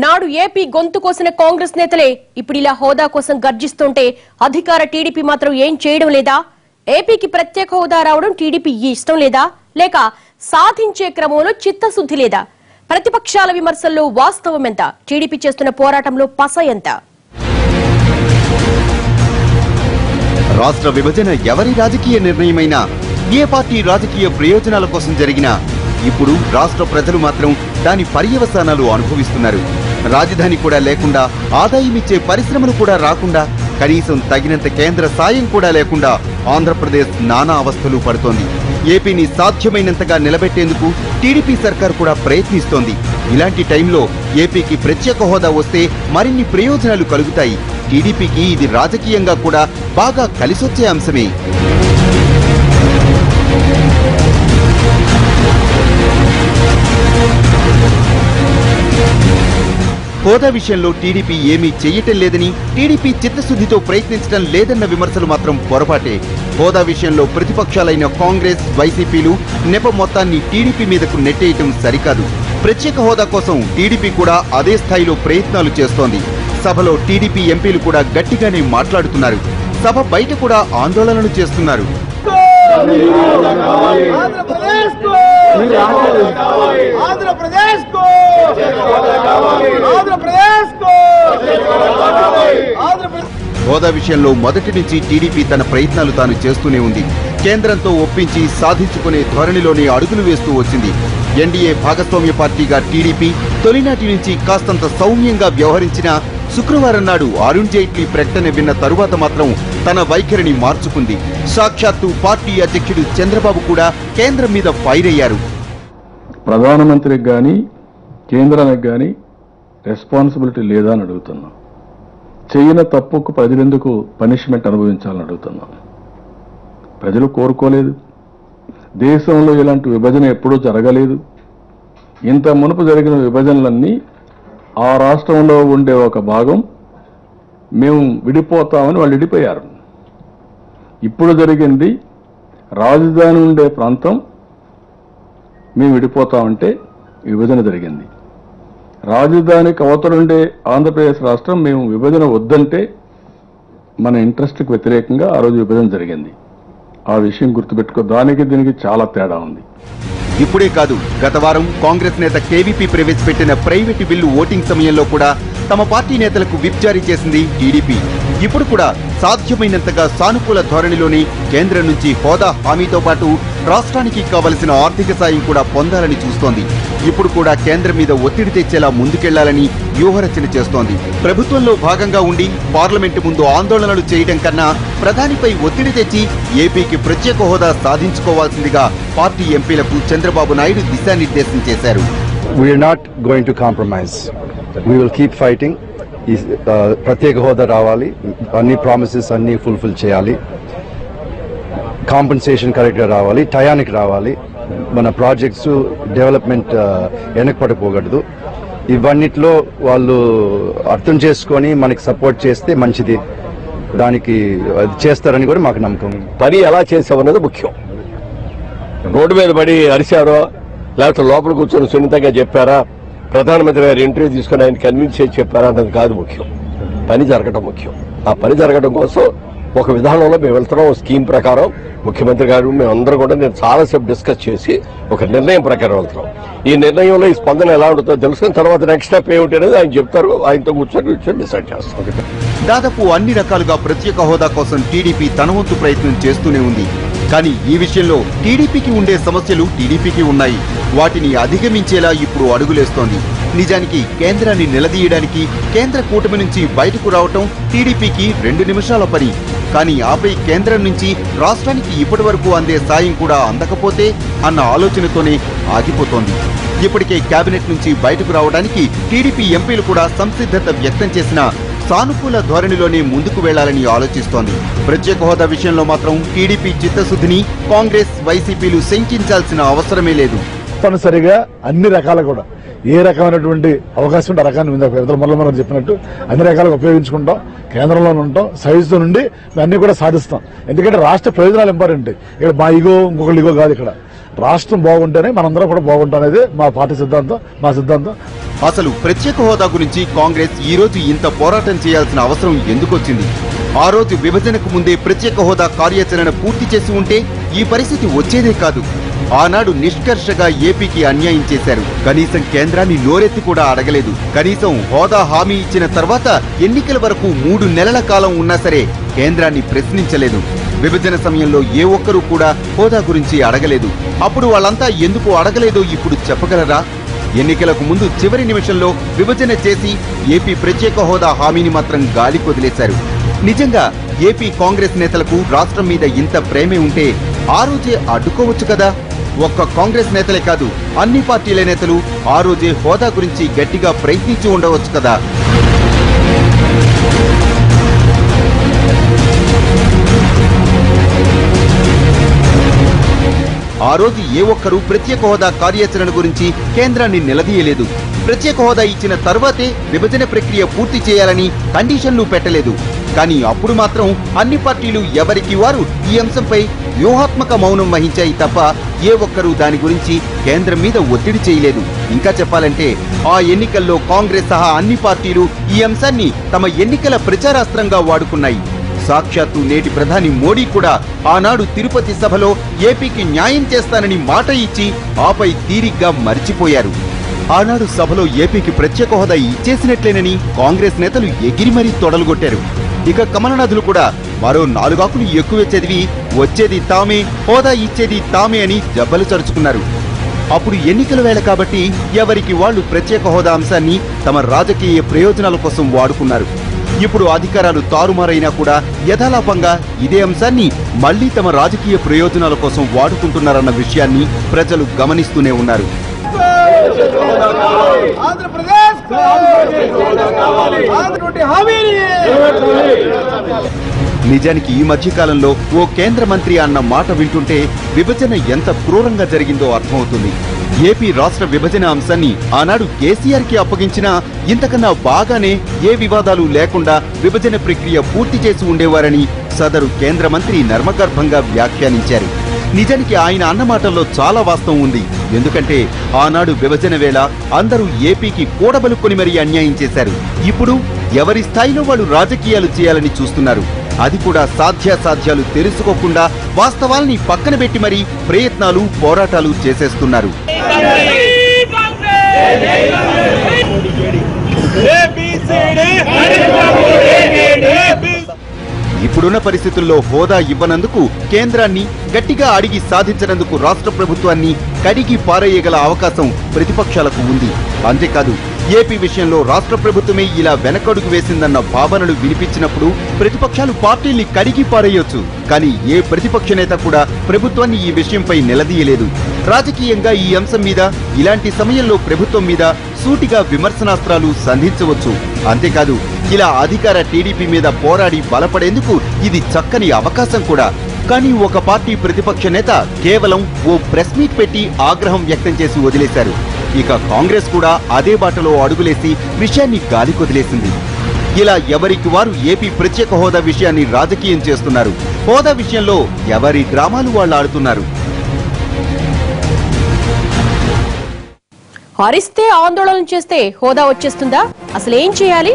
నాడు ఏపీ గొంతు కోసిన కాంగ్రెస్ నేతలే ఇప్పుడు ఇలా హోదా కోసం గర్జిస్తుంటే అధికార టీడీపీ మాత్రం ఏం చేయడం లేదా? ఏపీకి ప్రత్యేక హోదా రావడం టీడీపీ ఇష్టం లేదా, లేక సాధించే క్రమంలో చిత్తశుద్ధి లేదా? ప్రతిపక్షాల విమర్శల్లో వాస్తవం ఎంత? టీడీపీ చేస్తున్న పోరాటంలో పస ఎంత? రాష్ట్ర విభజన ఎవరి రాజకీయ నిర్ణయమైనా, ఏ పార్టీ రాజకీయ ప్రయోజనాల కోసం జరిగినా ఇప్పుడు రాష్ట్ర ప్రజలు మాత్రం దాని పర్యవసానాలు అనుభవిస్తున్నారు. రాజధాని కూడా లేకుండా, ఆదాయమిచ్చే పరిశ్రమలు కూడా రాకుండా, కనీసం తగినంత కేంద్ర సాయం కూడా లేకుండా ఆంధ్రప్రదేశ్ నానా అవస్థలు పడుతోంది. ఏపీని సాధ్యమైనంతగా నిలబెట్టేందుకు టీడీపీ సర్కార్ కూడా ప్రయత్నిస్తోంది. ఇలాంటి టైంలో ఏపీకి ప్రత్యేక హోదా వస్తే మరిన్ని ప్రయోజనాలు కలుగుతాయి. టీడీపీకి ఇది రాజకీయంగా కూడా బాగా కలిసొచ్చే అంశమే. హోదా విషయంలో టీడీపీ ఏమీ చెయ్యటం లేదని, టీడీపీ చిత్తశుద్ధితో ప్రయత్నించడం లేదన్న విమర్శలు మాత్రం పొరపాటే. హోదా విషయంలో ప్రతిపక్షాలైన కాంగ్రెస్, వైసీపీలు నెప మొత్తాన్ని టీడీపీ మీదకు నెట్టేయటం సరికాదు. ప్రత్యేక హోదా కోసం టీడీపీ కూడా అదే స్థాయిలో ప్రయత్నాలు చేస్తోంది. సభలో టీడీపీ ఎంపీలు కూడా గట్టిగానే మాట్లాడుతున్నారు. సభ బయట కూడా ఆందోళనలు చేస్తున్నారు. హోదా విషయంలో మొదటి నుంచి టీడీపీ తన ప్రయత్నాలు తాను చేస్తూనే ఉంది. కేంద్రంతో ఒప్పించి సాధించుకునే ధోరణిలోనే అడుగులు వేస్తూ వచ్చింది. ఎన్డీఏ భాగస్వామ్య పార్టీగా టీడీపీ తొలినాటి నుంచి కాస్తంత సౌమ్యంగా వ్యవహరించిన శుక్రవారం నాడు అరుణ్ జైట్లీ ప్రకటన విన్న తరువాత మాత్రం తన వైఖరిని మార్చుకుంది. సాక్షాత్తు పార్టీ అధ్యక్షుడు చంద్రబాబు కూడా కేంద్రం మీద ఫైర్ అయ్యారు. ప్రధానమంత్రికి గాని కేంద్రానికి గాని రెస్పాన్సిబిలిటీ లేదా అని అడుగుతున్నాం. చేయని తప్పుకు ప్రజలెందుకు పనిష్మెంట్ అనుభవించాలని అడుగుతున్నాం. ప్రజలు కోరుకోలేదు. దేశంలో ఇలాంటి విభజన ఎప్పుడూ జరగలేదు. ఇంత మునుపు జరిగిన విభజనలన్నీ ఆ రాష్ట్రంలో ఉండే ఒక భాగం మేము విడిపోతామని వాళ్ళు విడిపోయారు. ఇప్పుడు జరిగింది రాజధాని ఉండే ప్రాంతం మేము విడిపోతామంటే విభజన జరిగింది. రాజధానికి అవతలుండే ఆంధ్రప్రదేశ్ రాష్ట్రం మేము విభజన వద్దంటే మన ఇంట్రెస్ట్కి వ్యతిరేకంగా ఆ రోజు విభజన జరిగింది. ఆ విషయం గుర్తుపెట్టుకో. దానికి దీనికి చాలా తేడా ఉంది. ఇప్పుడే కాదు, గత వారం కాంగ్రెస్ నేత కేవీపీ ప్రవేశపెట్టిన ప్రైవేటు బిల్లు ఓటింగ్ సమయంలో కూడా తమ పార్టీ నేతలకు విప్ జారీ చేసింది టీడీపీ. ఇప్పుడు కూడా సాధ్యమైనంతగా సానుకూల ధోరణిలోని కేంద్రం నుంచి హోదా హామీతో పాటు రాష్ట్రానికి కావలసిన ఆర్థిక సాయం కూడా పొందాలని చూస్తోంది. ఇప్పుడు కూడా కేంద్రం మీద ఒత్తిడి తెచ్చేలా ముందుకెళ్లాలని వ్యూహరచన చేస్తోంది. ప్రభుత్వంలో భాగంగా ఉండి పార్లమెంటు ముందు ఆందోళనలు చేయడం కన్నా ప్రధానిపై ఒత్తిడి తెచ్చి ఏపీకి ప్రత్యేక హోదా సాధించుకోవాల్సిందిగా పార్టీ ఎంపీలకు చంద్రబాబు నాయుడు దిశానిర్దేశం చేశారు. We are not going to compromise. We will keep fighting. ప్రత్యేక హోదా రావాలి, అన్ని ప్రామిసెస్ అన్ని ఫుల్ఫిల్ చేయాలి, కాంపెన్సేషన్ కరెక్ట్గా రావాలి, టయానికి రావాలి, మన ప్రాజెక్ట్స్ డెవలప్మెంట్ వెనకపడిపోకూడదు. ఇవన్నిట్లో వాళ్ళు అర్థం చేసుకొని మనకి సపోర్ట్ చేస్తే మంచిది. దానికి అది చేస్తారని కూడా మాకు నమ్మకం. పని ఎలా చేసామన్నది ముఖ్యం. రోడ్డు మీద పడి అరిశారో లేకపోతే లోపల కూర్చొని సున్నితంగా చెప్పారా, ప్రధానమంత్రి గారు ఇంటర్వ్యూ తీసుకుని ఆయన కన్విన్స్ చేసి చెప్పారా అన్నది కాదు ముఖ్యం. పని జరగడం ముఖ్యం. ఆ పని జరగడం కోసం ఒక విధానంలో మేము వెళ్తున్నాం. స్కీమ్ ప్రకారం ముఖ్యమంత్రి గారు మేమందరం కూడా నేను చాలాసేపు డిస్కస్ చేసి ఒక నిర్ణయం ప్రకారం వెళ్తున్నాం. ఈ నిర్ణయంలో ఈ స్పందన ఎలా ఉంటుందో తెలుసుకుని తర్వాత నెక్స్ట్ స్టెప్ ఏమిటి అనేది ఆయన చెప్తారు. ఆయనతో కూర్చొని డిసైడ్ చేస్తాం. దాదాపు అన్ని రకాలుగా ప్రత్యేక హోదా కోసం టీడీపీ తన వంతు ప్రయత్నం చేస్తూనే ఉంది. కానీ ఈ విషయంలో టీడీపీకి ఉండే సమస్యలు టీడీపీకి ఉన్నాయి. వాటిని అధిగమించేలా ఇప్పుడు అడుగులేస్తోంది. నిజానికి కేంద్రాన్ని నిలదీయడానికి కేంద్ర కూటమి నుంచి బయటకు రావటం టీడీపీకి 2 నిమిషాల పని. కానీ ఆపై కేంద్రం నుంచి రాష్ట్రానికి ఇప్పటి వరకు అందే సాయం కూడా అందకపోతే అన్న ఆలోచనతోనే ఆగిపోతోంది. ఇప్పటికే కేబినెట్ నుంచి బయటకు రావడానికి టీడీపీ ఎంపీలు కూడా సంసిద్ధత వ్యక్తం చేసినా సానుకూల ధోరణిలోనే ముందుకు వెళ్లాలని ఆలోచిస్తోంది. ప్రత్యేక హోదా విషయంలో మాత్రం టీడీపీ చిత్తశుద్ధిని కాంగ్రెస్, వైసీపీలు శంకించాల్సిన అవసరమే లేదు. తప్పనిసరిగా అన్ని రకాల కూడా ఏ రకమైనటువంటి అవకాశం ఉంటే ఆ రకాన్ని మనం చెప్పినట్టు అన్ని రకాలుగా ఉపయోగించుకుంటాం. కేంద్రంలో ఉంటాం. సైజుతో నుండి అన్ని కూడా సాధిస్తాం. ఎందుకంటే రాష్ట్ర ప్రయోజనాలు ఇంపార్టెంట్. ఇక్కడ మా ఈగో ఇంకొకటి ఈగో కాదు. ఇక్కడ రాష్ట్రం బాగుంటేనే మనందరం కూడా బాగుంటాం అనేది మా పార్టీ సిద్ధాంతం, మా సిద్ధాంతం. అసలు ప్రత్యేక హోదా గురించి కాంగ్రెస్ ఈ రోజు ఇంత పోరాటం చేయాల్సిన అవసరం ఎందుకొచ్చింది? ఆ రోజు విభజనకు ముందే ప్రత్యేక హోదా కార్యాచరణ పూర్తి చేసి ఉంటే ఈ పరిస్థితి వచ్చేదే కాదు. ఆనాడు నిష్కర్షగా ఏపీకి అన్యాయం చేశారు. కనీసం కేంద్రాన్ని నోరెత్తి కూడా అడగలేదు. కనీసం హోదా హామీ ఇచ్చిన తర్వాత ఎన్నికల వరకు 3 నెలల కాలం ఉన్నా సరే కేంద్రాన్ని ప్రశ్నించలేదు. విభజన సమయంలో ఏ ఒక్కరూ కూడా హోదా గురించి అడగలేదు. అప్పుడు వాళ్ళంతా ఎందుకు అడగలేదో ఇప్పుడు చెప్పగలరా? ఎన్నికలకు ముందు చివరి నిమిషంలో విభజన చేసి ఏపీ ప్రత్యేక హోదా హామీని మాత్రం గాలి కొదిలేశారు. నిజంగా ఏపీ కాంగ్రెస్ నేతలకు రాష్ట్రం మీద ఇంత ప్రేమే ఉంటే ఆ రోజే అడ్డుకోవచ్చు కదా. ఒక్క కాంగ్రెస్ నేతలే కాదు, అన్ని పార్టీల నేతలు ఆ రోజే హోదా గురించి గట్టిగా ప్రయత్నించి ఉండవచ్చు కదా. ఆ రోజు ఏ ఒక్కరూ ప్రత్యేక హోదా కార్యాచరణ గురించి కేంద్రాన్ని నిలదీయలేదు. ప్రత్యేక హోదా ఇచ్చిన తర్వాతే విభజన ప్రక్రియ పూర్తి చేయాలని కండిషన్లు పెట్టలేదు. కానీ అప్పుడు మాత్రం అన్ని పార్టీలు ఎవరికి వారు ఈ అంశంపై వ్యూహాత్మక మౌనం వహించాయి తప్ప ఏ ఒక్కరూ దాని గురించి కేంద్రం మీద ఒత్తిడి చేయలేదు. ఇంకా చెప్పాలంటే ఆ ఎన్నికల్లో కాంగ్రెస్ సహా అన్ని పార్టీలు ఈ అంశాన్ని తమ ఎన్నికల ప్రచారాస్త్రంగా వాడుకున్నాయి. సాక్షాత్తు నేటి ప్రధాని మోడీ కూడా ఆనాడు తిరుపతి సభలో ఏపీకి న్యాయం చేస్తానని మాట ఇచ్చి ఆపై తీరిగ్గా మర్చిపోయారు. ఆనాడు సభలో ఏపీకి ప్రత్యేక హోదా ఇచ్చేసినట్లేనని కాంగ్రెస్ నేతలు ఎగిరి మరీ తొడలుగొట్టారు. ఇక కమలనాథులు కూడా మరో 4 ఆకులు ఎక్కువే చదివి వచ్చేది తామే, హోదా ఇచ్చేది తామే అని జబ్బలు చరుచుకున్నారు. అప్పుడు ఎన్నికల వేళ కాబట్టి ఎవరికి వాళ్లు ప్రత్యేక హోదా అంశాన్ని తమ రాజకీయ ప్రయోజనాల కోసం వాడుకున్నారు. ఇప్పుడు అధికారాలు తారుమారైనా కూడా యథాలాపంగా ఇదే అంశాన్ని మళ్లీ తమ రాజకీయ ప్రయోజనాల కోసం వాడుకుంటున్నారన్న విషయాన్ని ప్రజలు గమనిస్తూనే ఉన్నారు. నిజానికి ఈ మధ్య కాలంలో ఓ కేంద్ర మంత్రి అన్న మాట వింటుంటే విభజన ఎంత క్రూరంగా జరిగిందో అర్థమవుతుంది. ఏపీ రాష్ట్ర విభజన అంశాన్ని ఆనాడు కేసీఆర్ కి అప్పగించినా ఇంతకన్నా బాగానే ఏ వివాదాలు లేకుండా విభజన ప్రక్రియ పూర్తి చేసి ఉండేవారని సదరు కేంద్ర మంత్రి నర్మగర్భంగా వ్యాఖ్యానించారు. నిజానికి ఆయన అన్న మాటల్లో చాలా వాస్తవం ఉంది. ఎందుకంటే ఆనాడు విభజన వేళ అందరూ ఏపీకి కూడబలుకొని మరీ అన్యాయం చేశారు. ఇప్పుడు ఎవరి స్థాయిలో వాళ్ళు రాజకీయాలు చేయాలని చూస్తున్నారు. అది కూడా సాధ్యాసాధ్యాలు తెలుసుకోకుండా వాస్తవాల్ని పక్కన పెట్టి మరీ ప్రయత్నాలు, పోరాటాలు చేసేస్తున్నారు. ఇప్పుడున్న పరిస్థితుల్లో హోదా ఇవ్వనందుకు కేంద్రాన్ని గట్టిగా అడిగి సాధించనందుకు రాష్ట్ర ప్రభుత్వాన్ని కడిగి పారేయగల అవకాశం ప్రతిపక్షాలకు ఉంది. అంతేకాదు ఏపీ విషయంలో రాష్ట్ర ప్రభుత్వమే ఇలా వెనకడుగు వేసిందన్న భావనలు వినిపించినప్పుడు ప్రతిపక్షాలు పార్టీల్ని కడిగి పారేయొచ్చు. కానీ ఏ ప్రతిపక్ష నేత కూడా ప్రభుత్వాన్ని ఈ విషయంపై నిలదీయలేదు. రాజకీయంగా ఈ అంశం మీద ఇలాంటి సమయంలో ప్రభుత్వం మీద సూటిగా విమర్శనాస్త్రాలు సంధించవచ్చు. అంతేకాదు ఇలా అధికార టీడీపీ మీద పోరాడి బలపడేందుకు ఇది చక్కని అవకాశం కూడా. కానీ ఒక పార్టీ ప్రతిపక్ష నేత కేవలం ఓ ప్రెస్ మీట్ పెట్టి ఆగ్రహం వ్యక్తం చేసి వదిలేశారు. ఇక కాంగ్రెస్ కూడా అదే బాటలో అడుగులేసి విషయాన్ని గాలి కొదిలేసింది. ఇలా ఎవరికి వారు ఏపీ ప్రత్యేక హోదా విషయాన్ని రాజకీయం చేస్తున్నారు. హోదా విషయంలో ఎవరి డ్రామాలు వాళ్ళు ఆడుతున్నారు. హరిస్తే ఆందోళన చేస్తే హోదా వచ్చేస్తుందా? అసలు ఏం చేయాలి?